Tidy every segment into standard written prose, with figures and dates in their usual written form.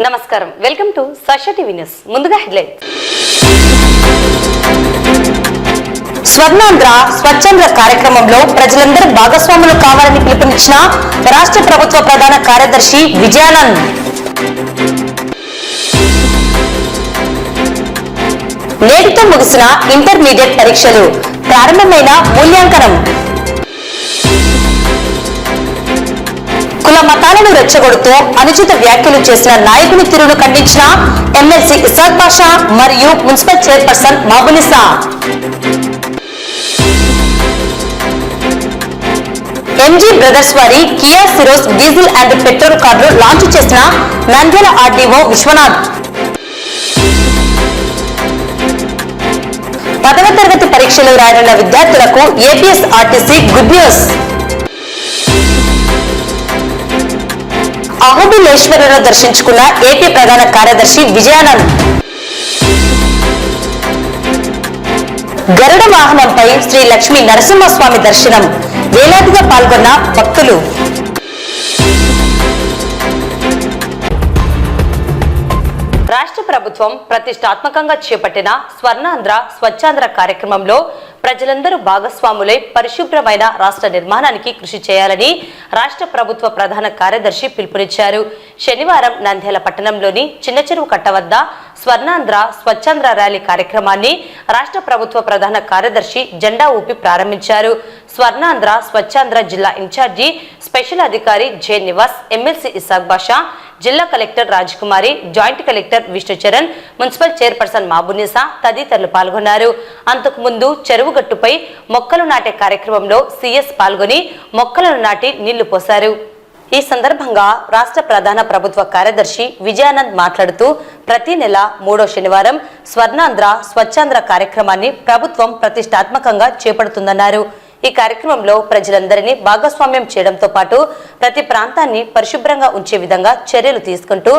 నమస్కారం, welcome to Sakshi TV news. ముందుగా headlines. Swarnandhra స్వచ్ఛంద్ర కార్యక్రమంలో ప్రజలందరూ భాగస్వాములు కావాలని పిలుపునిచ్చిన రాష్ట్ర ప్రభుత్వ ప్రధాన కార్యదర్శి విజయానంద్. నేటితో ముగిసిన ఇంటర్మీడియట్ పరీక్షలు, ప్రారంభమైన మూల్యాంకనం. కుల మతాలను రెచ్చగొడుతూ అనుచిత వ్యాఖ్యలు చేసిన నాయకుని తీరును ఖండించిన ఎమ్మెల్సీ ఇసాక్ పాషా మరియు మున్సిపల్ చైర్పర్సన్ మహబూనిసా. ఎంజీ బ్రదర్స్ వారి Kia Syros diesel and petrol కార్లు లాంచ్ చేసిన నంద్యాల ఆర్డీఓ విశ్వనాథ్. 10వ తరగతి పరీక్షలు రాయనున్న విద్యార్థులకు ఏపీఎస్ఆర్టీసీ గుడ్ న్యూస్. అహోబిలేశ్వరులను దర్శించుకున్న ఏపీ ప్రధాన కార్యదర్శి విజయానంద్. గరుడ వాహనంపై శ్రీ లక్ష్మీ నరసింహస్వామి దర్శనం, వేలాదిగా పాల్గొన్న భక్తులు. రాష్ట్ర ప్రభుత్వం ప్రతిష్టాత్మకంగా చేపట్టిన స్వర్ణాంధ్ర స్వచ్ఛాంధ్ర కార్యక్రమంలో ప్రజలందరూ భాగస్వాములై పరిశుభ్రమైన రాష్ట్ర నిర్మాణానికి కృషి చేయాలని రాష్ట్ర ప్రభుత్వ ప్రధాన కార్యదర్శి పిలుపునిచ్చారు. శనివారం నంద్యాల పట్టణంలోని చిన్న చెరువు కట్ట వద్ద స్వర్ణాంధ్ర స్వచ్ఛాంధ్ర ర్యాలీ కార్యక్రమాన్ని రాష్ట్ర ప్రభుత్వ ప్రధాన కార్యదర్శి జెండా ఊపి ప్రారంభించారు. స్వర్ణాంధ్ర స్వచ్ఛాంధ్ర జిల్లా ఇన్ఛార్జి స్పెషల్ అధికారి జె నివాస్, ఎమ్మెల్సీ ఇసాక్ బాషా, జిల్లా collector Rajakumari, joint collector Vishnucharan, municipal chairperson Mahabunisa తదితరులు పాల్గొన్నారు. అంతకుముందు చెరువుగట్టుపై మొక్కలు నాటే కార్యక్రమంలో సీఎస్ పాల్గొని మొక్కలను నాటి నీళ్లు పోశారు. ఈ సందర్భంగా రాష్ట్ర ప్రధాన ప్రభుత్వ కార్యదర్శి విజయానంద్ మాట్లాడుతూ ప్రతి నెల 3వ శనివారం స్వర్ణాంధ్ర స్వచ్ఛాంధ్ర కార్యక్రమాన్ని ప్రభుత్వం ప్రతిష్టాత్మకంగా చేపడుతుందన్నారు. ఈ కార్యక్రమంలో ప్రజలందరినీ భాగస్వామ్యం చేయడంతో పాటు ప్రతి ప్రాంతాన్ని పరిశుభ్రంగా ఉంచే విధంగా చర్యలు తీసుకుంటూ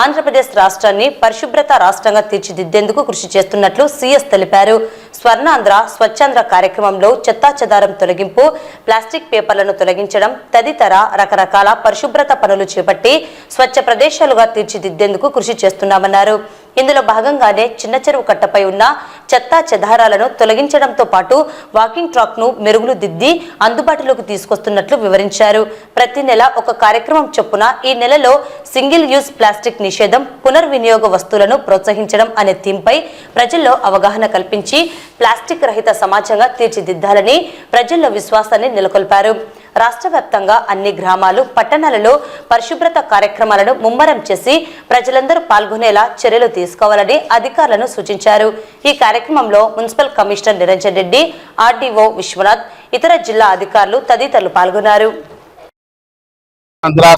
ఆంధ్రప్రదేశ్ రాష్ట్రాన్ని పరిశుభ్రత రాష్ట్రంగా తీర్చిదిద్దేందుకు కృషి చేస్తున్నట్లు సీఎస్ తెలిపారు. స్వర్ణాంధ్ర స్వచ్ఛాంధ్ర కార్యక్రమంలో చెత్తాచెదారం తొలగింపు, ప్లాస్టిక్ పేపర్లను తొలగించడం తదితర రకరకాల పరిశుభ్రత పనులు చేపట్టి స్వచ్ఛ ప్రదేశాలుగా తీర్చిదిద్దేందుకు కృషి చేస్తున్నామన్నారు. ఇందులో భాగంగానే చిన్న చెరువు కట్టపై ఉన్న చెత్తా చెదారాలను తొలగించడంతో పాటు వాకింగ్ ట్రాక్ ను మెరుగులు దిద్ది అందుబాటులోకి తీసుకొస్తున్నట్లు వివరించారు. ప్రతి నెల ఒక కార్యక్రమం చొప్పున ఈ నెలలో సింగిల్ యూజ్ ప్లాస్టిక్ నిషేధం, పునర్వినియోగ వస్తువులను ప్రోత్సహించడం అనే థీమ్పై ప్రజల్లో అవగాహన కల్పించి ప్లాస్టిక్ రహిత సమాజంగా తీర్చిదిద్దాలని ప్రజల్లో విశ్వాసాన్ని నెలకొల్పారు. రాష్ట్ర వ్యాప్తంగా అన్ని గ్రామాలు, పట్టణాలలో పరిశుభ్రత కార్యక్రమాలను ముమ్మరం చేసి ప్రజలందరూ పాల్గొనేలా చర్యలు తీసుకోవాలని అధికారులను సూచించారు. ఈ కార్యక్రమంలో municipal commissioner Niranjan Reddy, RDO Vishwanath, ఇతర జిల్లా అధికారులు తదితరులు పాల్గొన్నారు.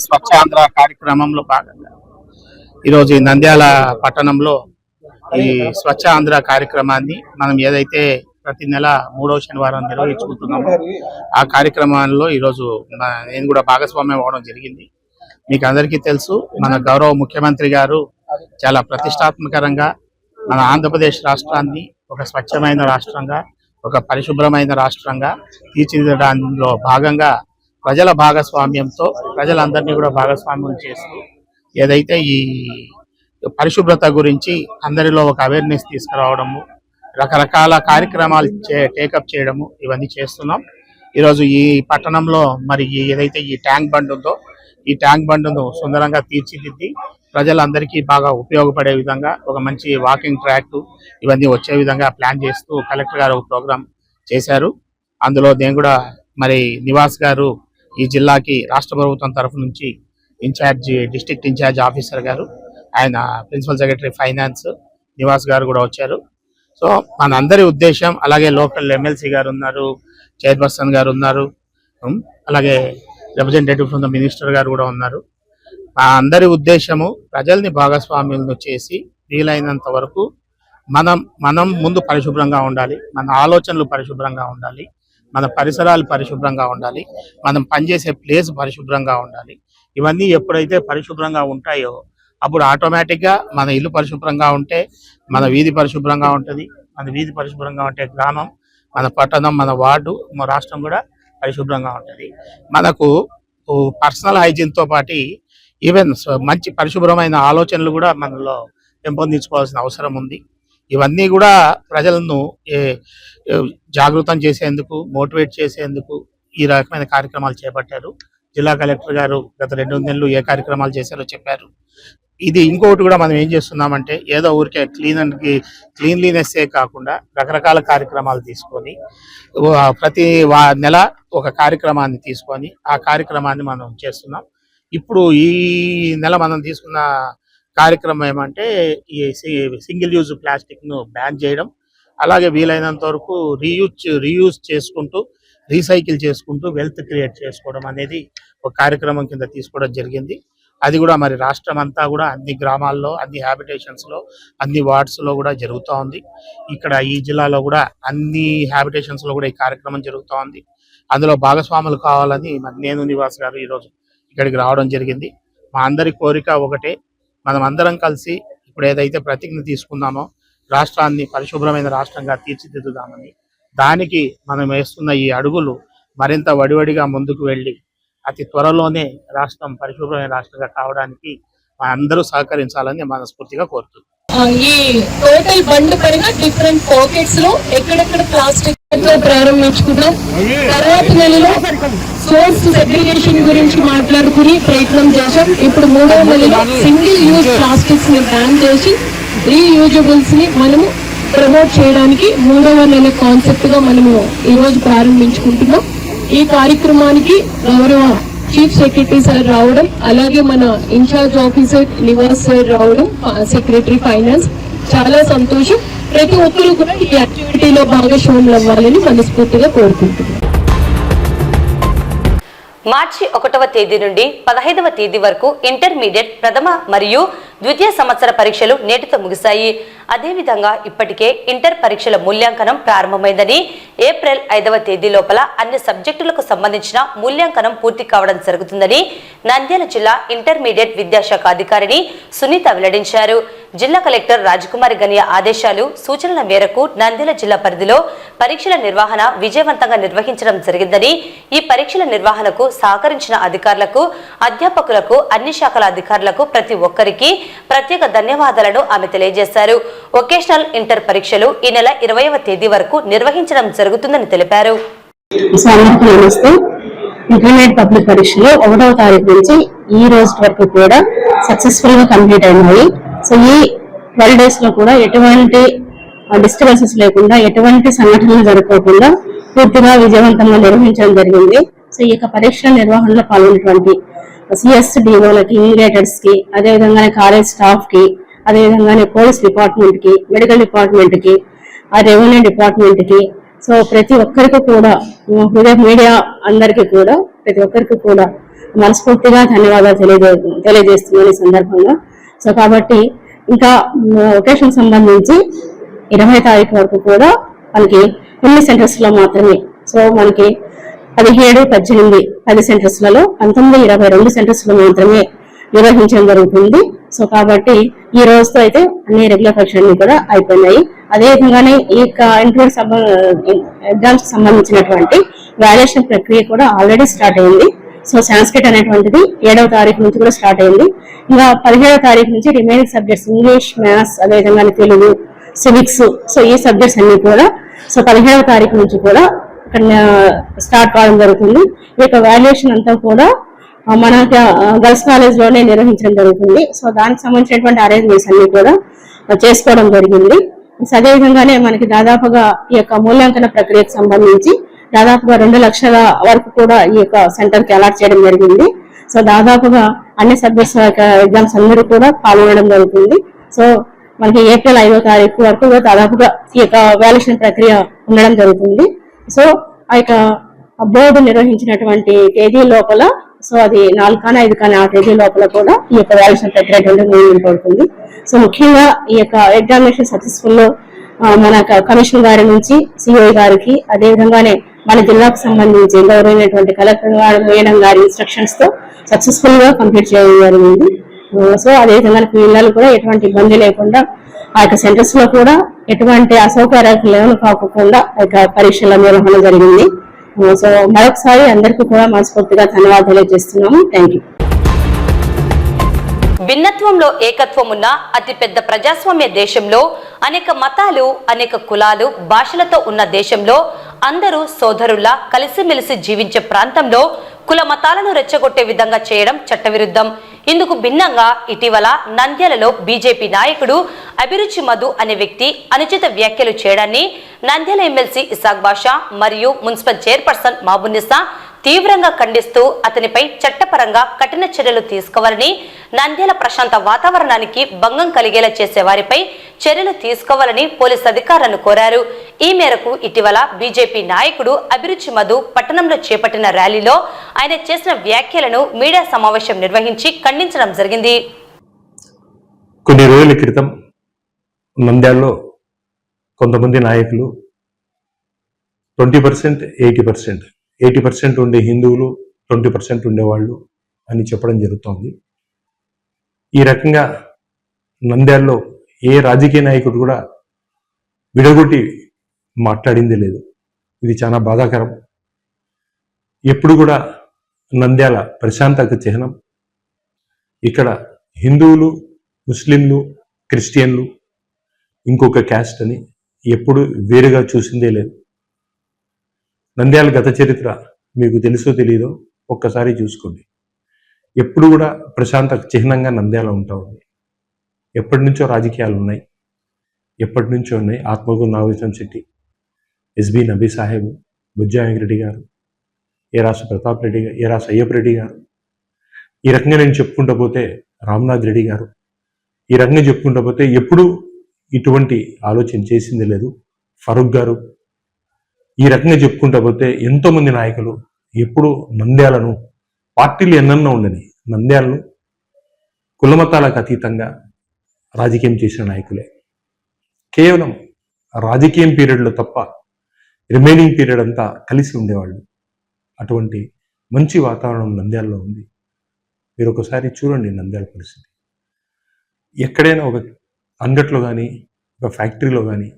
స్వచ్ఛాంధ్ర కార్యక్రమంలో భాగంగా ఈరోజు నంద్యాల పట్టణంలో ఈ స్వచ్ఛ ఆంధ్ర కార్యక్రమాన్ని మనం ఏదైతే ప్రతి నెల 3వ శనివారం నిర్వహించుకుంటున్నాము, ఆ కార్యక్రమాల్లో ఈరోజు నేను కూడా భాగస్వామ్యం అవ్వడం జరిగింది. మీకు అందరికీ తెలుసు, మన గౌరవ ముఖ్యమంత్రి గారు చాలా ప్రతిష్టాత్మకంగా మన ఆంధ్రప్రదేశ్ రాష్ట్రాన్ని ఒక స్వచ్ఛమైన రాష్ట్రంగా, ఒక పరిశుభ్రమైన రాష్ట్రంగా తీర్చిదిద్దడంలో భాగంగా ప్రజల భాగస్వామ్యంతో ప్రజలందరినీ కూడా భాగస్వామ్యం చేస్తూ ఏదైతే ఈ పరిశుభ్రత గురించి అందరిలో ఒక అవేర్నెస్ తీసుకురావడము, రకరకాల కార్యక్రమాలు టేకప్ చేయడము, ఇవన్నీ చేస్తున్నాం. ఈరోజు ఈ పట్టణంలో మరి ఏదైతే ఈ ట్యాంక్ బండ్ ఉందో, ఈ ట్యాంక్ బండ్ను సుందరంగా తీర్చిదిద్ది ప్రజలందరికీ బాగా ఉపయోగపడే విధంగా ఒక మంచి వాకింగ్ ట్రాక్ ఇవన్నీ వచ్చే విధంగా ప్లాన్ చేస్తూ కలెక్టర్ గారు ఒక ప్రోగ్రామ్ చేశారు. అందులో నేను కూడా మరి నివాస్ గారు ఈ జిల్లాకి రాష్ట్ర ప్రభుత్వం తరఫు నుంచి డిస్ట్రిక్ట్ ఇన్ఛార్జ్ ఆఫీసర్ గారు, ఆయన ప్రిన్సిపల్ సెక్రటరీ ఫైనాన్స్ నివాస్ గారు కూడా వచ్చారు. సో మనందరి ఉద్దేశం, అలాగే లోకల్ ఎమ్మెల్సీ గారు ఉన్నారు, చైర్పర్సన్ గారు ఉన్నారు, అలాగే రిప్రజెంటేటివ్ ఫ్రమ్ ద మినిస్టర్ గారు కూడా ఉన్నారు. మా అందరి ఉద్దేశము ప్రజల్ని భాగస్వామ్యులను చేసి వీలైనంత వరకు మనం ముందు పరిశుభ్రంగా ఉండాలి, మన ఆలోచనలు పరిశుభ్రంగా ఉండాలి, మన పరిసరాలు పరిశుభ్రంగా ఉండాలి, మనం పనిచేసే ప్లేస్ పరిశుభ్రంగా ఉండాలి. ఇవన్నీ ఎప్పుడైతే పరిశుభ్రంగా ఉంటాయో అప్పుడు ఆటోమేటిక్గా మన ఇల్లు పరిశుభ్రంగా ఉంటే మన వీధి పరిశుభ్రంగా ఉంటుంది, మన వీధి పరిశుభ్రంగా ఉంటే గ్రామం, మన పట్టణం, మన వార్డు, మన రాష్ట్రం కూడా పరిశుభ్రంగా ఉంటుంది. మనకు పర్సనల్ హైజీన్తో పాటు ఈవెన్ మంచి పరిశుభ్రమైన ఆలోచనలు కూడా మనలో పెంపొందించుకోవాల్సిన అవసరం ఉంది. ఇవన్నీ కూడా ప్రజలను జాగృతం చేసేందుకు, మోటివేట్ చేసేందుకు ఈ రకమైన కార్యక్రమాలు చేపట్టారు. జిల్లా కలెక్టర్ గారు గత 2 నెలలు ఏ కార్యక్రమాలు చేశారో చెప్పారు. ఇది ఇంకొకటి కూడా మనం ఏం చేస్తున్నామంటే ఏదో ఊరికే క్లీన్లీనెస్సే కాకుండా రకరకాల కార్యక్రమాలు తీసుకొని ప్రతి నెల ఒక కార్యక్రమాన్ని తీసుకొని ఆ కార్యక్రమాన్ని మనం చేస్తున్నాం. ఇప్పుడు ఈ నెల మనం తీసుకున్న కార్యక్రమం ఏమంటే ఈ సింగిల్ యూజ్ ప్లాస్టిక్ ను బ్యాన్ చేయడం, అలాగే వీలైనంత వరకు రీయూజ్ చేసుకుంటూ రీసైకిల్ చేసుకుంటూ వెల్త్ క్రియేట్ చేసుకోవడం అనేది ఒక కార్యక్రమం కింద తీసుకోవడం జరిగింది. అది కూడా మరి రాష్ట్రం అంతా కూడా అన్ని గ్రామాల్లో, అన్ని హ్యాబిటేషన్స్ లో, అన్ని వార్డ్స్ లో కూడా జరుగుతూ ఉంది. ఇక్కడ ఈ జిల్లాలో కూడా అన్ని హ్యాబిటేషన్స్ లో కూడా ఈ కార్యక్రమం జరుగుతూ ఉంది. అందులో భాగస్వాములు కావాలని మరి నేను నివాస్ గారు ఈరోజు ఇక్కడికి రావడం జరిగింది. మా అందరి కోరిక ఒకటే, మనం అందరం కలిసి ఇప్పుడు ఏదైతే ప్రతిజ్ఞ తీసుకున్నామో రాష్ట్రాన్ని పరిశుభ్రమైన రాష్ట్రంగా తీర్చిదిద్దుదామని, దానికి మనం వేస్తున్న ఈ అడుగులు మరింత వడివడిగా ముందుకు వెళ్ళి అతి త్వరలోనే రాష్ట్రం పరిశుభ్రమైన రాష్ట్రంగా కావడానికి అందరూ సహకరించాలని మనస్ఫూర్తిగా కోరుతున్నాం. ఈ టోటల్ బండ్ పైన డిఫరెంట్ పాకెట్స్ లో ఎక్కడెక్కడ ప్లాస్టిక్ ప్రారంభించుకున్నాం. తర్వాత నెలలో సోర్స్ సెగ్రిగేషన్ గురించి మాట్లాడుకుని ప్రయత్నం చేశాం. ఇప్పుడు 3వ నెలలో సింగిల్ యూజ్ ప్లాస్టిక్స్ ని బ్యాన్ చేసి రీయూజబుల్స్ ని మనము ప్రమోట్ చేయడానికి 3వ నెల కాన్సెప్ట్ గా మనము ఈ రోజు ప్రారంభించుకుంటున్నాం. ఈ కార్యక్రమానికి గౌరవ చీఫ్ సెక్రటరీ సార్ రావడం, అలాగే మన ఇన్ఛార్జ్ ఆఫీసర్ నివాస్ సార్ రావడం, సెక్రటరీ ఫైనాన్స్, చాలా సంతోషం. ప్రతి ఒక్కరు కూడా ఈ యాక్టివిటీలో భాగస్వాములు అవ్వాలని మనస్ఫూర్తిగా కోరుకుంటున్నాం. మార్చి 1వ తేదీ నుండి 15వ తేదీ వరకు ఇంటర్మీడియట్ ప్రథమ మరియు ద్వితీయ సంవత్సర పరీక్షలు నేటితో ముగిశాయి. అదేవిధంగా ఇప్పటికే ఇంటర్ పరీక్షల మూల్యాంకనం ప్రారంభమైందని, ఏప్రిల్ 5వ తేదీ లోపల అన్ని సబ్జెక్టులకు సంబంధించిన మూల్యాంకనం పూర్తి కావడం జరుగుతుందని నంద్యాల జిల్లా ఇంటర్మీడియట్ విద్యాశాఖ అధికారిని సునీత వెల్లడించారు. జిల్లా కలెక్టర్ రాజకుమారి గనియా ఆదేశాలు, సూచనల మేరకు నంద్యాల జిల్లా పరిధిలో పరీక్షల నిర్వహణ విజయవంతంగా నిర్వహించడం జరిగిందని, ఈ పరీక్షల నిర్వహణకు సహకరించిన అధికారులకు, అధ్యాపకులకు, అన్ని శాఖల అధికారులకు ప్రతి ఒక్కరికి ప్రత్యేక ధన్యవాదాలను ఆమె తెలియజేశారు. వొకేషనల్ ఇంటర్ పరీక్షలు ఈ నెల 20వ తేదీ వరకు నిర్వహించడం జరుగుతుందని తెలిపారు. ఇంటర్మీడియట్ పబ్లిక్ పరీక్షలు 1వ తారీఖు నుంచి ఈ రోజు వరకు కూడా సక్సెస్ఫుల్ గా కంప్లీట్ అయినాయి. సో ఈ 12 days లో కూడా ఎటువంటి డిస్టర్బెన్సెస్ లేకుండా, ఎటువంటి సంఘటనలు జరగకుండా పూర్తిగా విజయవంతంగా నిర్వహించడం జరిగింది. సో ఈ యొక్క పరీక్షల నిర్వహణలో పాల్గొన్నటువంటి CSDOలకి, ఇన్విజిలేటర్స్ కి, అదేవిధంగానే కాలేజ్ స్టాఫ్ కి, అదేవిధంగానే పోలీస్ డిపార్ట్మెంట్ కి, మెడికల్ డిపార్ట్మెంట్ కి, రెవెన్యూ డిపార్ట్మెంట్ కి, సో ప్రతి ఒక్కరికి కూడా, మీడియా అందరికీ కూడా, ప్రతి ఒక్కరికి కూడా మనస్ఫూర్తిగా ధన్యవాదాలు తెలియజేస్తున్నాను ఈ సందర్భంగా. సో కాబట్టి ఇంకా ఒకేషన్ సంబంధించి 20వ తారీఖు వరకు కూడా మనకి కొన్ని సెంటర్స్ లో మాత్రమే, సో మనకి 17, 18, 10 సెంటర్స్లలో 19, 22 సెంటర్స్ లో మాత్రమే నిర్వహించడం జరుగుతుంది. సో కాబట్టి ఈ రోజుతో అయితే అన్ని రెగ్యులర్ పరీక్షలు కూడా అయిపోయినాయి. అదేవిధంగానే ఈ ఇంటర్మీడియట్ ఎగ్జామ్స్ సంబంధించినటువంటి వాల్యుయేషన్ ప్రక్రియ కూడా ఆల్రెడీ స్టార్ట్ అయింది. సో సాంస్క్రిట్ అనేటువంటిది 7వ తారీఖు నుంచి కూడా స్టార్ట్ అయింది. ఇంకా 17వ తారీఖు నుంచి రిమైనింగ్ సబ్జెక్ట్స్ ఇంగ్లీష్, మ్యాథ్స్, అదేవిధంగానే తెలుగు, సివిక్స్, సో ఈ సబ్జెక్ట్స్ అన్ని కూడా సో 17వ తారీఖు నుంచి కూడా స్టార్ట్ కావడం జరుగుతుంది. ఈ యొక్క వాల్యుయేషన్ అంతా కూడా మన గర్ల్స్ కాలేజ్ లోనే నిర్వహించడం జరుగుతుంది. సో దానికి సంబంధించినటువంటి అరేంజ్మెంట్స్ అన్ని కూడా చేసుకోవడం జరిగింది. అదేవిధంగానే మనకి దాదాపుగా ఈ యొక్క మూల్యాంకన ప్రక్రియకు సంబంధించి దాదాపుగా 2 లక్షల వరకు కూడా ఈ యొక్క సెంటర్ కి అలాట్ చేయడం జరిగింది. సో దాదాపుగా అన్ని సబ్జెక్ట్స్ ఎగ్జామ్స్ అందరూ కూడా పాల్గొనడం జరుగుతుంది. సో మనకి ఏప్రిల్ 5వ తారీఖు వరకు దాదాపుగా ఈ యొక్క వాల్యుయేషన్ ప్రక్రియ ఉండడం జరుగుతుంది. సో ఆ యొక్క బోర్డు నిర్వహించినటువంటి తేదీ లోపల, సో అది 4 కానీ 5 కానీ ఆ తేదీ లోపల కూడా ఈ యొక్క వాల్యుయేషన్ ప్రక్రియ నిర్వహించబడుతుంది. సో ముఖ్యంగా ఈ యొక్క ఎగ్జామినేషన్ సక్సెస్ఫుల్ మన కమిషనర్ గారి నుంచి సిఓ గారికి, అదేవిధంగానే మన జిల్లాకు సంబంధించి గౌరవమైనటువంటి కలెక్టర్ గారు, మేడం గారి ఇన్స్ట్రక్షన్స్ తో సక్సెస్ఫుల్ గా కంప్లీట్ చేయడం జరిగింది. సో అదేవిధంగా పిల్లలు కూడా ఎటువంటి ఇబ్బంది లేకుండా ఆ యొక్క సెంటర్స్ లో కూడా ఎటువంటి అసౌకర్యాలు కాకుండా ఆ యొక్క పరీక్షల నిర్వహణ జరిగింది. సో మరొకసారి అందరికీ కూడా మనస్ఫూర్తిగా ధన్యవాదాలు తెలియజేస్తున్నాము. Thank you. భిన్నత్వంలో ఏకత్వం ఉన్న అతిపెద్ద ప్రజాస్వామ్య దేశంలో అనేక మతాలు, అనేక కులాలు, భాషలతో ఉన్న దేశంలో అందరూ సోదరుల్లా కలిసిమెలిసి జీవించే ప్రాంతంలో కుల మతాలను రెచ్చగొట్టే విధంగా చేయడం చట్టవిరుద్ధం. ఇందుకు భిన్నంగా ఇటీవల నంద్యాలలో బీజేపీ నాయకుడు అభిరుచి మధు అనే వ్యక్తి అనుచిత వ్యాఖ్యలు చేయడాన్ని నంద్యాల ఎమ్మెల్సీ ఇసాక్ బాషా మరియు మున్సిపల్ చైర్పర్సన్ మహబూనిసా తీవ్రంగా ఖండిస్తూ అతనిపై చట్టపరంగా కఠిన చర్యలు తీసుకోవాలని, నంద్యాల ప్రశాంత వాతావరణానికి భంగం కలిగేలా చేసే వారిపై చర్యలు తీసుకోవాలని పోలీసు అధికారులను కోరారు. ఈ మేరకు ఇటీవల బీజేపీ నాయకుడు అభిరుచి మధు పట్టణంలో చేపట్టిన ర్యాలీలో ఆయన చేసిన వ్యాఖ్యలను మీడియా సమావేశం నిర్వహించి ఖండించడం జరిగింది. కొన్ని రోజుల క్రితం నంద్యాలలో కొంతమంది నాయకులు 20%, 80% ఉండే హిందువులు, 20% ఉండేవాళ్ళు అని చెప్పడం జరుగుతోంది. ఈ రకంగా నంద్యాలలో ఏ రాజకీయ నాయకుడు కూడా విడగొట్టి మాట్లాడిందే లేదు. ఇది చాలా బాధాకరం. ఎప్పుడు కూడా నంద్యాల ప్రశాంతత చిహ్నం. ఇక్కడ హిందువులు, ముస్లింలు, క్రిస్టియన్లు, ఇంకొక క్యాస్ట్ అని ఎప్పుడు వేరుగా చూసిందే లేదు. నంద్యాల గత చరిత్ర మీకు తెలుసో తెలియదో ఒక్కసారి చూసుకోండి. ఎప్పుడు కూడా ప్రశాంత చిహ్నంగా నంద్యాల ఉంటా ఉంది. ఎప్పటి నుంచో రాజకీయాలు ఉన్నాయి, ఎప్పటి నుంచో ఉన్నాయి. ఆత్మకూరు నాగేశ్వరం శెట్టి, ఎస్బి నబీ సాహెబ్, బుజ్జా వెంకరెడ్డి గారు, ఏరాసు ప్రతాప్ రెడ్డి గారు, ఏరాసు అయ్యప్ప రెడ్డి గారు, ఈ రకంగా నేను చెప్పుకుంటూ పోతే రామ్నాథ్ రెడ్డి గారు, ఈ రకంగా చెప్పుకుంటూ పోతే ఎప్పుడు ఇటువంటి ఆలోచన చేసింది లేదు. ఫరూక్ గారు, ఈ రకంగా చెప్పుకుంటూ పోతే ఎంతోమంది నాయకులు ఎప్పుడు నంద్యాలను, పార్టీలు ఎన్నెన్నో ఉండని, నంద్యాలను కులమతాలకు అతీతంగా రాజకీయం చేసిన నాయకులే. కేవలం రాజకీయం పీరియడ్లో తప్ప రిమైనింగ్ పీరియడ్ అంతా కలిసి ఉండేవాళ్ళు. అటువంటి మంచి వాతావరణం నంద్యాలలో ఉంది. మీరు ఒకసారి చూడండి నంద్యాల పరిస్థితి. ఎక్కడైనా ఒక అంగట్లో కానీ, ఒక ఫ్యాక్టరీలో కానీ,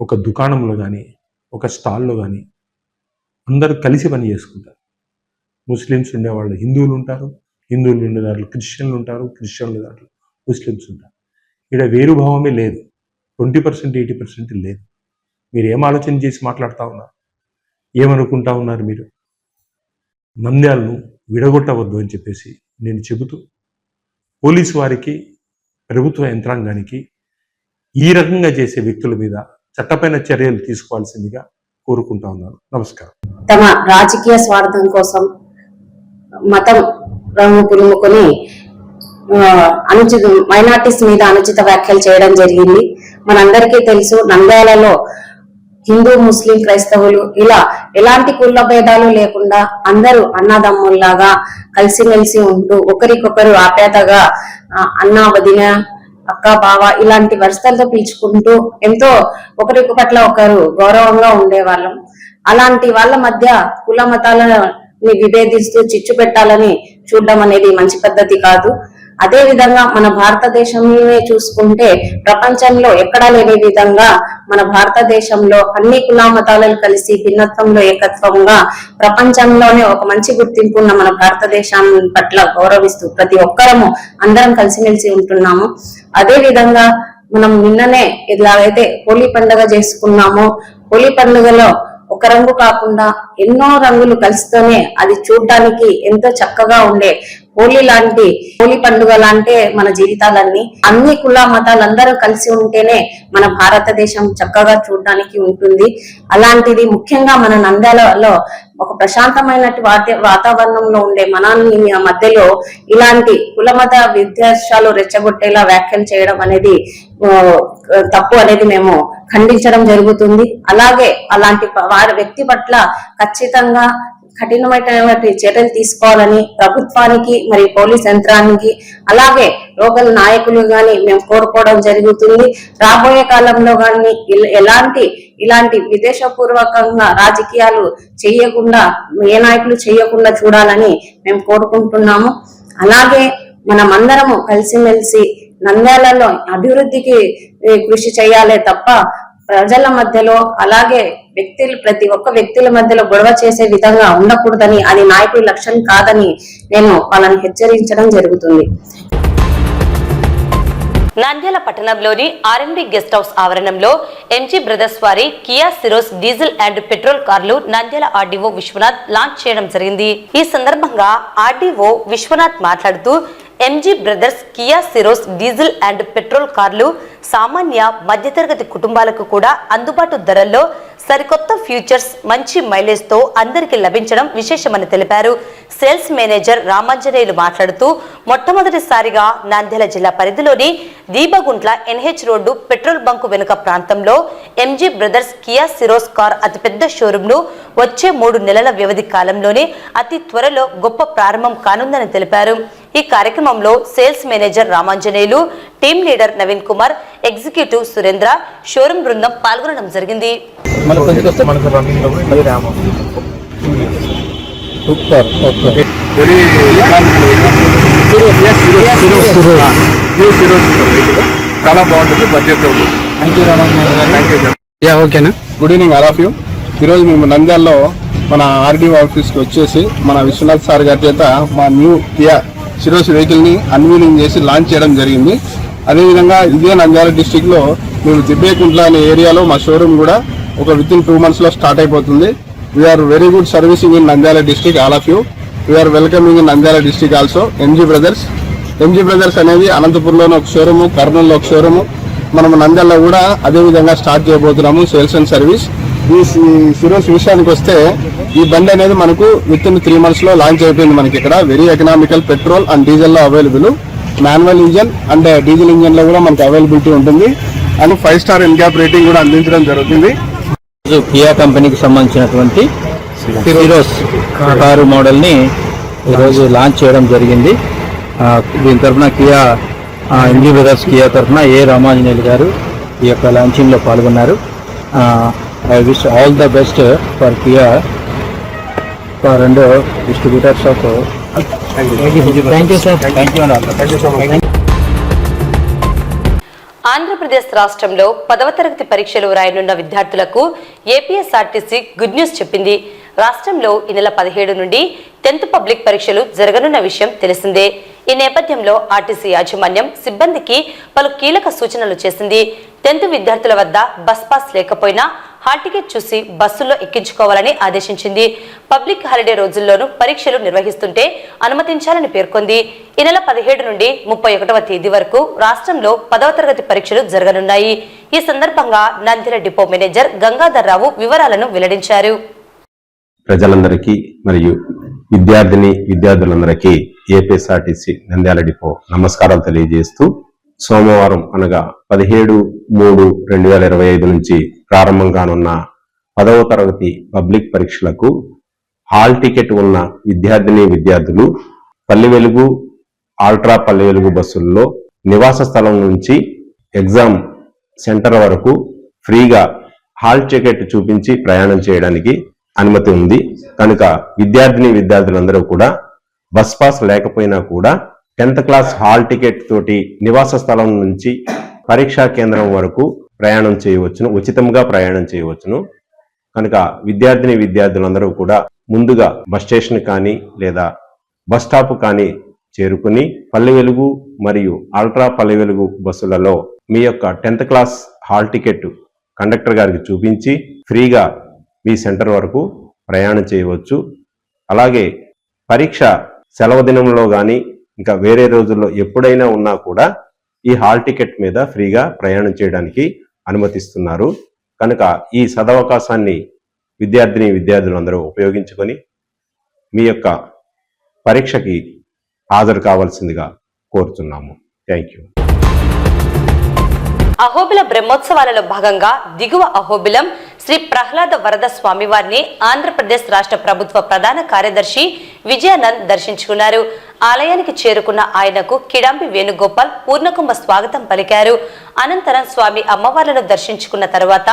ఒక దుకాణంలో కానీ, ఒక స్టాల్లో కానీ అందరూ కలిసి పని చేసుకుంటారు. ముస్లిమ్స్ ఉండేవాళ్ళు హిందువులు ఉంటారు, హిందువులు ఉండేదాంట్లో క్రిస్టియన్లు ఉంటారు, క్రిస్టియన్లు దాంట్లో ముస్లిమ్స్ ఉంటారు. ఇక్కడ వేరుభావమే లేదు. 20%, 80% లేదు. మీరు ఏం ఆలోచన చేసి మాట్లాడుతూ ఉన్నారు, ఏమనుకుంటా ఉన్నారు మీరు? నంద్యాలను విడగొట్టవద్దు అని చెప్పేసి నేను చెబుతూ, పోలీసు వారికి, ప్రభుత్వ యంత్రాంగానికి ఈ రకంగా చేసే వ్యక్తుల మీద చట్టపైన చర్యలు తీసుకోవాల్సిందిగా కోరుకుంటా ఉన్నాను. నమస్కారం. తమ రాజకీయ స్వార్థం కోసం మతం రంగు పులుముకొని అనుచిత మైనార్టీస్ మీద అనుచిత వ్యాఖ్యలు చేయడం జరిగింది. మనందరికీ తెలుసు, నంద్యాలలో హిందూ, ముస్లిం, క్రైస్తవులు ఇలా ఎలాంటి కుల భేదాలు లేకుండా అందరూ అన్నదమ్ముల్లాగా కలిసిమెలిసి ఉంటూ ఒకరికొకరు ఆప్యాయతగా అన్న, వదిన, అక్క, బావ ఇలాంటి వరుసలతో పిలుచుకుంటూ ఎంతో ఒకరికి పట్ల ఒకరు గౌరవంగా ఉండేవాళ్ళం. అలాంటి వాళ్ళ మధ్య కుల మతాలని విభేదిస్తూ చిచ్చు పెట్టాలని చూడడం అనేది మంచి పద్ధతి కాదు. అదే విధంగా మన భారతదేశంలోనే చూసుకుంటే ప్రపంచంలో ఎక్కడా లేని విధంగా మన భారతదేశంలో అన్ని కుల మతాలను కలిసి భిన్నత్వంలో ఏకత్వంగా ప్రపంచంలోనే ఒక మంచి గుర్తింపు ఉన్న మన భారతదేశం పట్ల గౌరవిస్తూ ప్రతి ఒక్కరము అందరం కలిసిమెలిసి ఉంటున్నాము. అదే విధంగా మనం నిన్ననే ఎలాగైతే హోలీ పండుగ చేసుకున్నామో, హోలీ పండుగలో ఒక రంగు కాకుండా ఎన్నో రంగులు కలిస్తేనే అది చూడడానికి ఎంతో చక్కగా ఉండే హోలీ పండుగ లాంటి మన జీవితాలన్నీ అన్ని కుల మతాలందరూ కలిసి ఉంటేనే మన భారతదేశం చక్కగా చూడడానికి ఉంటుంది. అలాంటిది ముఖ్యంగా మన నంద్యాలలో ఒక ప్రశాంతమైనటువంటి వాతావరణంలో ఉండే మనాన్ని మధ్యలో ఇలాంటి కుల మత విద్వేషాలు రెచ్చగొట్టేలా వ్యాఖ్యలు చేయడం అనేది తప్పు అనేది మేము ఖండించడం జరుగుతుంది. అలాగే అలాంటి వారి వ్యక్తి పట్ల ఖచ్చితంగా కఠినమైనటువంటి చర్యలు తీసుకోవాలని ప్రభుత్వానికి మరియు పోలీస్ యంత్రానికి అలాగే లోకల్ నాయకులు గాని మేము కోరుకోవడం జరుగుతుంది. రాబోయే కాలంలో గాని ఇలాంటి విదేశపూర్వకంగా రాజకీయాలు చేయకుండా, ఏ నాయకులు చేయకుండా చూడాలని మేము కోరుకుంటున్నాము. అలాగే మనమందరము కలిసిమెలిసి నంద్యాలలో అభివృద్ధికి కృషి చేయాలే తప్ప ప్రజల మధ్యలో అలాగే ప్రతి ఒక్క వ్యక్తుల మధ్యలో గొడవ చేసే విధంగా ఉండకూడదని, అది నాయకుడి లక్ష్యం కాదని నేను వాళ్ళని హెచ్చరించడం జరుగుతుంది. నంద్యాల పట్టణంలోని ఆర్ఎండి గెస్ట్ హౌస్ ఆవరణంలో ఎంజీ బ్రదర్స్ వారి Kia Syros diesel and petrol కార్లు నంద్యాల ఆర్డీఓ విశ్వనాథ్ లాంచ్ చేయడం జరిగింది. ఈ సందర్భంగా ఆర్డీఓ విశ్వనాథ్ మాట్లాడుతూ MG brothers Kia Syros diesel and petrol కార్లు సామాన్య మధ్యతరగతి కుటుంబాలకు కూడా అందుబాటు ధరల్లో సరికొత్త ఫ్యూచర్స్ మంచి మైలేజ్ తో అందరికీ లభించడం విశేషమని తెలిపారు. సేల్స్ మేనేజర్ రామాంజనేయులు మాట్లాడుతూ మొట్టమొదటిసారిగా నంద్యాల జిల్లా పరిధిలోని దీపగుంట్ల ఎన్హెచ్ రోడ్డు పెట్రోల్ బంకు వెనుక ప్రాంతంలో ఎంజీ బ్రదర్స్ కియా సిరోస్ కార్ అతిపెద్ద షోరూమ్ ను వచ్చే 3 నెలల వ్యవధి కాలంలోనే అతి త్వరలో గొప్ప ప్రారంభం కానుందని తెలిపారు. ఈ కార్యక్రమంలో sales manager Ramanjaneyulu, team leader Naveen Kumar, executive Surendra, showroom బృందం పాల్గొనడం జరిగింది. చాలా బాగుంటుంది బడ్జెట్. ఓకేనా. Good evening all of you. ఈరోజు మేము నంద్యాలలో మన ఆర్డీఓ ఆఫీస్కి వచ్చేసి మన విశ్వనాథ్ సార్ గారి చేత మా న్యూ కియా సిరోస్ వెహికల్ ని అన్వీలింగ్ చేసి లాంచ్ చేయడం జరిగింది. అదేవిధంగా ఇదే నంద్యాల డిస్టిక్ లో మేము దిబ్బేకుంట్ల అనే ఏరియాలో మా షోరూమ్ కూడా ఒక విత్ ఇన్ 2 months లో స్టార్ట్ అయిపోతుంది. We are very good servicing in Nandyal district all of you. We are welcoming in Nandyal district also. MG brothers అనేది అనంతపురంలో ఒక షోరూము, కర్నూలులో ఒక షోరూము, మనం నంద్యాలలో కూడా అదే విధంగా స్టార్ట్ చేయబోతున్నాము సేల్స్ అండ్ సర్వీస్. ఈ సిరోస్ విషయానికి వస్తే ఈ బండి అనేది మనకు విత్ ఇన్ 3 months లో లాంచ్ అయిపోయింది. మనకి ఇక్కడ very economical petrol and diesel లో available, manual engine and diesel engine లో కూడా మనకి అవైలబిలిటీ ఉంటుంది అండ్ 5 star ఎన్క్యాప్ రేటింగ్ కూడా అందించడం జరుగుతుంది. కియా కంపెనీకి సంబంధించినటువంటి సిరోస్ కారు మోడల్ ని ఈరోజు లాంచ్ చేయడం జరిగింది. దీని తరఫున కియా ఎంజీ బ్రదర్స్ కియా తరఫున రామాంజనేయులు గారు ఈ యొక్క లాంచింగ్ లో పాల్గొన్నారు. I wish all the best for Kia for and distributors of. Thank you sir. Thank you and all. Thank you so much. Andhra Pradesh రాష్ట్రంలో 10వ తరగతి పరీక్షలు రాయనున్న విద్యార్థులకు ఏపీఎస్ఆర్టీసీ గుడ్ న్యూస్ చెప్పింది. రాష్ట్రంలో ఈ నెల 17 నుండి 10th పబ్లిక్ పరీక్షలు జరగనున్న విషయం తెలిసిందే. ఈ నేపథ్యంలో ఆర్టీసీ యాజమాన్యం సిబ్బందికి పలు కీలక సూచనలు చేసింది. 10th విద్యార్థుల వద్ద బస్ పాస్ లేకపోయినా హాల్ టికెట్ చూసి బస్సుల్లో ఎక్కించుకోవాలని ఆదేశించింది. పబ్లిక్ హాలిడే రోజుల్లోనూ పరీక్షలు నిర్వహిస్తుంటే అనుమతించాలని పేర్కొంది. ఈ నెల 17 నుండి 31వ తేదీ వరకు రాష్ట్రంలో 10వ తరగతి పరీక్షలు జరగనున్నాయి. ఈ సందర్భంగా నంద్యాల డిపో మేనేజర్ గంగాధర్ రావు వివరాలను వెల్లడించారు. ప్రజలందరికీ మరియు విద్యార్థులందరికీ ఏపీఎస్ఆర్టీసీ నంద్యాల డిపో నమస్కారాలు తెలియజేస్తూ సోమవారం అనగా 17/3/2025 నుంచి ప్రారంభం కానున్న 10వ తరగతి పబ్లిక్ పరీక్షలకు హాల్ టికెట్ ఉన్న విద్యార్థులు పల్లె వెలుగు, ఆల్ట్రా పల్లె వెలుగు బస్సుల్లో నివాస స్థలం నుంచి ఎగ్జామ్ సెంటర్ వరకు ఫ్రీగా హాల్ టికెట్ చూపించి ప్రయాణం చేయడానికి అనుమతి ఉంది. కనుక విద్యార్థులందరూ కూడా బస్ పాస్ లేకపోయినా కూడా 10th క్లాస్ హాల్ టికెట్ తోటి నివాస స్థలం నుంచి పరీక్షా కేంద్రం వరకు ప్రయాణం చేయవచ్చును, ఉచితంగా ప్రయాణం చేయవచ్చును. కనుక విద్యార్థులందరూ కూడా ముందుగా బస్ స్టేషన్ కానీ లేదా బస్ స్టాప్ కానీ చేరుకుని పల్లె వెలుగు మరియు అల్ట్రా పల్లె వెలుగు బస్సులలో మీ యొక్క 10th class hall ticket conductor గారికి చూపించి ఫ్రీగా మీ సెంటర్ వరకు ప్రయాణం చేయవచ్చు. అలాగే పరీక్ష సెలవు దినంలో కానీ ఇంకా వేరే రోజుల్లో ఎప్పుడైనా ఉన్నా కూడా ఈ హాల్ టికెట్ మీద ఫ్రీగా ప్రయాణం చేయడానికి అనుమతిస్తున్నారు. కనుక ఈ సదవకాశాన్ని విద్యార్థులందరూ ఉపయోగించుకొని మీ యొక్క పరీక్షకి హాజరు కావాల్సిందిగా కోరుతున్నాము. Thank you. అహోబిల బ్రహ్మోత్సవాలలో భాగంగా దిగువ అహోబిలం శ్రీ ప్రహ్లాద వరద స్వామివారిని ఆంధ్రప్రదేశ్ రాష్ట్ర ప్రభుత్వ ప్రధాన కార్యదర్శి విజయానంద్ దర్శించుకున్నారు. ఆలయానికి చేరుకున్న ఆయనకు కిడాంబి వేణుగోపాల్ పూర్ణకుంభ స్వాగతం పలికారు. అనంతరం స్వామి అమ్మవార్లను దర్శించుకున్న తరువాత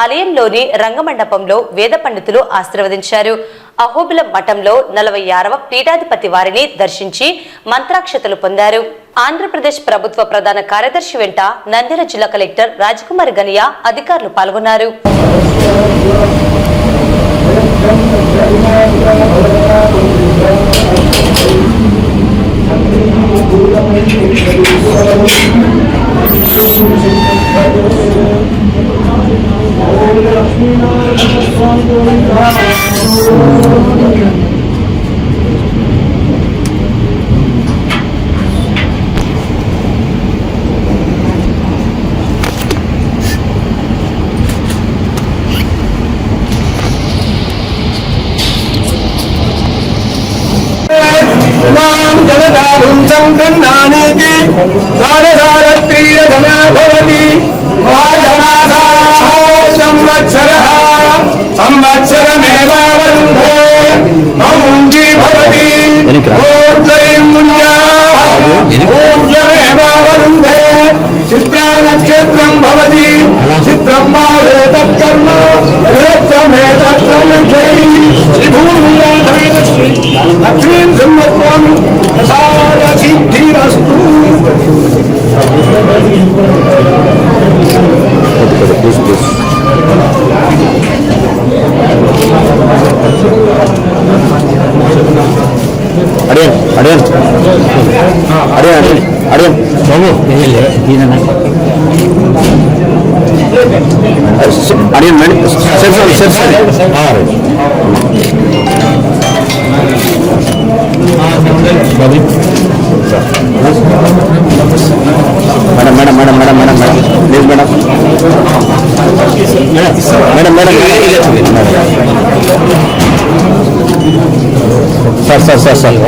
ఆలయంలోని రంగమండపంలో వేద పండితులు ఆశీర్వదించారు. అహోబిలం మఠంలో 46వ పీఠాధిపతి వారిని దర్శించి మంత్రాక్షతలు పొందారు. ఆంధ్రప్రదేశ్ ప్రభుత్వ ప్రధాన కార్యదర్శి వెంట నంద్యాల జిల్లా కలెక్టర్ రాజకుమారి గనియా అధికారులు పాల్గొన్నారు. సంకన్నానికి ద్వారధారత్రీయధనా భవతి సంవత్సరः సంవత్సరమేవావరుంధే మౌంజీ భవతి ఓర్జయం ఊర్జమేవావరుంధే చిత్రా నక్షత్రం భవతి చిత్రం మావే తత్కర్మ క్షేత్రమే తత్కర్మై శ్రీభూమిశ్రీ లక్ష్మీం సింహత్వం ప్రసాద సిద్ధిరస్తు. అడియన్ అడియన్ అడియన్ అడియన్ బాబు అడియన్ మేడం సరే సరే సరే madam madam madam madam madam madam please madam madam madam sir sir sir sir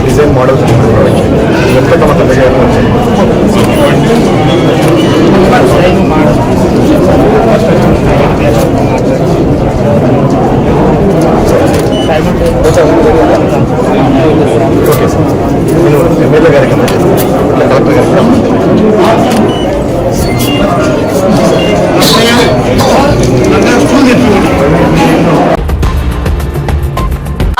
design models okay sir నేను ఎమ్మెల్యే గారికి కలెక్టర్ గారికి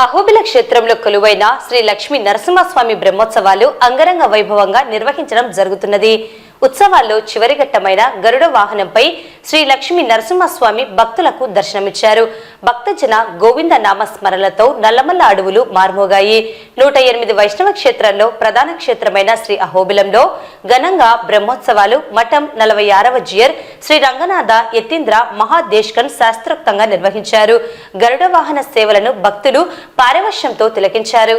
అహోబిల క్షేత్రంలో కొలువైన శ్రీ లక్ష్మీ నరసింహస్వామి బ్రహ్మోత్సవాలు అంగరంగ వైభవంగా నిర్వహించడం జరుగుతున్నది. ఉత్సవాల్లో చివరి ఘట్టమైన గరుడ వాహనంపై శ్రీ లక్ష్మీ నరసింహస్వామి భక్తులకు దర్శనమిచ్చారు. భక్తజన గోవింద నామ స్మరణలతో నల్లమల్ల అడవులు మార్మోగాయి. 108 వైష్ణవ క్షేత్రాల్లో ప్రధాన క్షేత్రమైన శ్రీ అహోబిలంలో ఘనంగా బ్రహ్మోత్సవాలు మఠం 46వ జియర్ శ్రీ రంగనాథ యతీంద్ర మహాదేశ్కన్ శాస్త్రోక్తంగా నిర్వహించారు. గరుడ వాహన సేవలను భక్తులు పారవశ్యంతో తిలకించారు.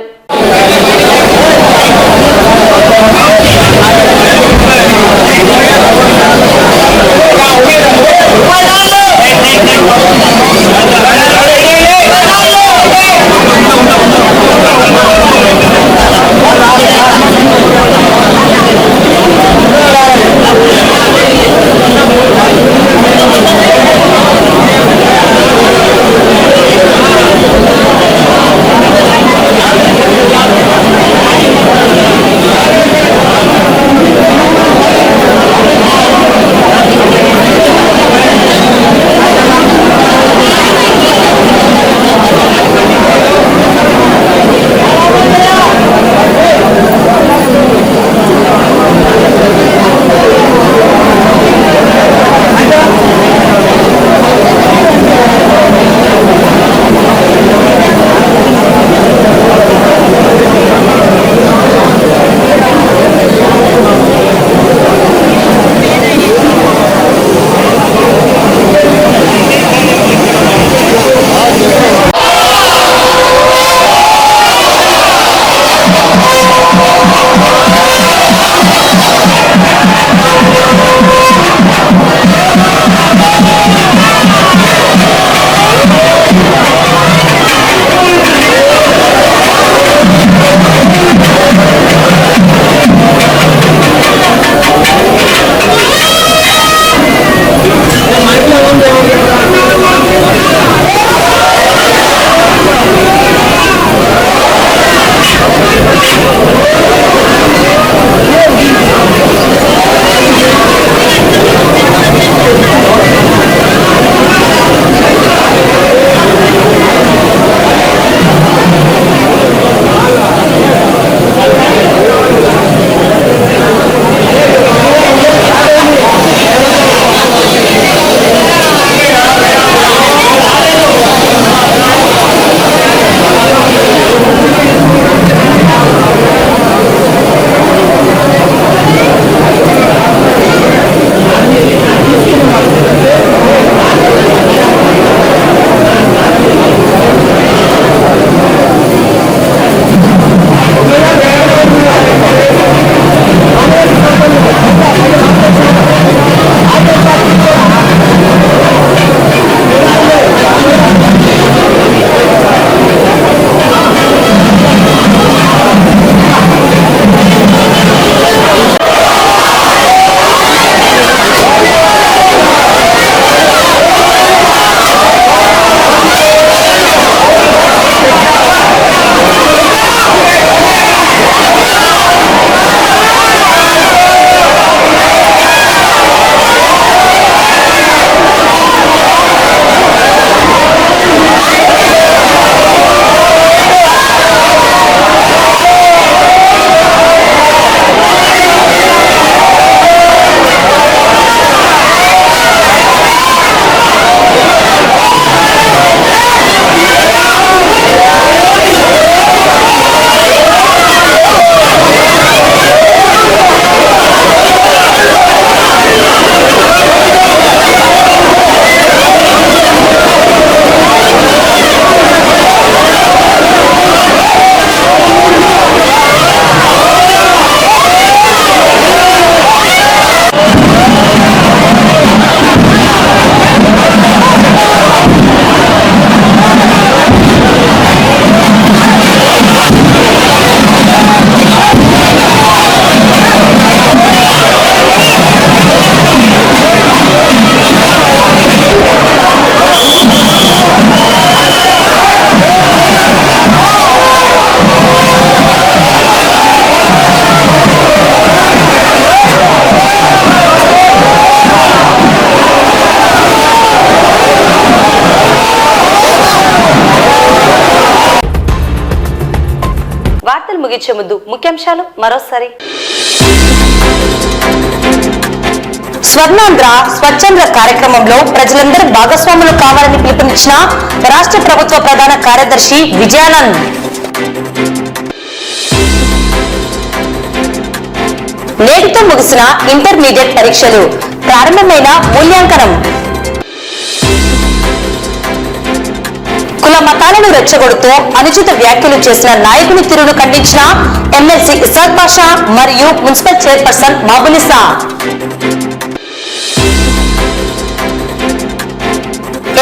ముగించే ముందు ముఖ్యాంశాలు మరోసారి. స్వర్ణాంధ్ర స్వచ్ఛంద్ర కార్యక్రమంలో ప్రజలందరూ భాగస్వాములు కావాలని పిలుపునిచ్చిన రాష్ట్ర ప్రభుత్వ ప్రధాన కార్యదర్శి విజయానంద్. నేటితో ముగిసిన ఇంటర్మీడియట్ పరీక్షలు, ప్రారంభమైన మూల్యాంకనం. కుల మతాలను రెచ్చగొడుతూ అనుచిత వ్యాఖ్యలు చేసిన నాయకుని తీరును ఖండించిన ఎమ్మెల్సీ ఇసాద్ బాషా మరియు మున్సిపల్ చైర్పర్సన్ మహబూనిసా.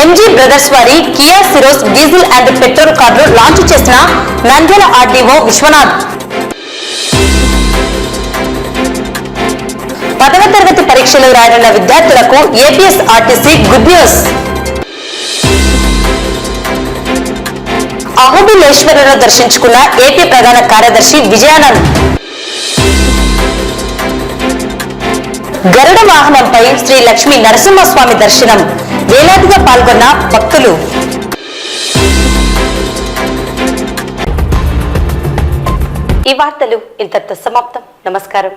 ఎంజీ బ్రదర్స్ వారి Kia Syros diesel and petrol కార్లు లాంచ్ చేసిన నంద్యాల ఆర్డీఓ విశ్వనాథ్. 10వ తరగతి పరీక్షలు రాయనున్న విద్యార్థులకు ఏపీఎస్ఆర్టీసీ గుడ్ న్యూస్. అహోబిలేశ్వరులను దర్శించుకున్న ఏపీ ప్రధాన కార్యదర్శి విజయానంద్. గరుడ వాహనంపై శ్రీ లక్ష్మీ నరసింహస్వామి దర్శనం, వేలాదిగా పాల్గొన్న భక్తులు. ఈ వార్తలు ఇంతటితో సమాప్తం. నమస్కారం.